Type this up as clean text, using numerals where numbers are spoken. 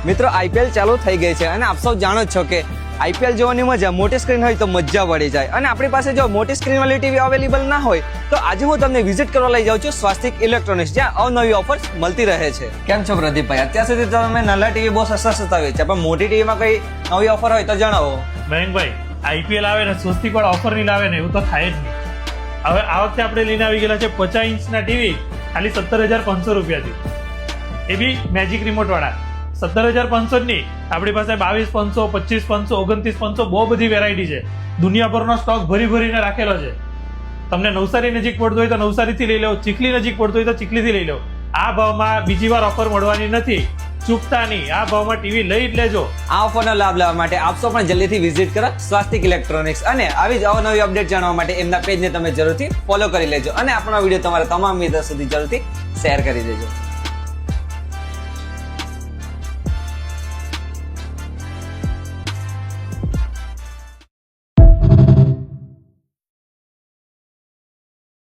મિત્રો આઈપીએલ ચાલુ થઈ ગઈ છે અને આપ સૌ જાણો જ છો કે આઈપીએલ જોવાની મજા મોટી સ્ક્રીન હોય તો મજા પડી જાય. અને આપણી પાસે જો મોટી સ્ક્રીન વાળી ટીવી અવેલેબલ ના હોય તો આજે હું તમને વિઝિટ કરવા લઈ જાઉં છું સ્વાસ્તિક ઇલેક્ટ્રોનિક્સ, જ્યાં અવનવી ઓફર્સ મળતી રહે છે. કેમ છો પ્રદીપભાઈ? અત્યાર સુધી તમે નાના ટીવી બહુ સસ્તા વેચ્યા, પણ મોટી ટીવીમાં કઈ નવી ઓફર હોય તો જણાવો. મયંકભાઈ, આઈપીએલ આવે ને સ્વસ્તિક વાળા ઓફર ની લાવે ને એવું તો થાય જ નહીં. હવે આ વખતે આપણે લઈને આવી ગયેલા છે 50 ઇંચના ટીવી ખાલી 17,500 રૂપિયાથી, એ બી મેજિક રિમોટ વાળા. 17,500 ની આપણી પાસે 22,500, 25,500, 29,500 બહુ બધી વેરાયટી છે. દુનિયાભરનો સ્ટોક ભરીને રાખેલો છે. તમને નવસારી નજીક પડતું હોય તો નવસારીથી લઈ લો, ચીખલી નજીક પડતું હોય તો ચીખલીથી લઈ લો. આ ભાવમાં બીજી વાર ઓફર મળવાની નથી. ચૂકતા નહીં, આ ભાવમાં ટીવી લઈ જ લેજો. આ ઓફરનો લાભ લેવા માટે આપસો પણ જલ્દીથી વિઝિટ કરો સ્વાસ્તિક ઇલેક્ટ્રોનિક્સ, અને આવી જ અવનવી અપડેટ જાણવા માટે એમના પેજને તમે જરૂરથી ફોલો કરી લેજો અને આપણો વિડીયો તમારા તમામ મિત્રો સુધી જરૂરથી શેર કરી દેજો.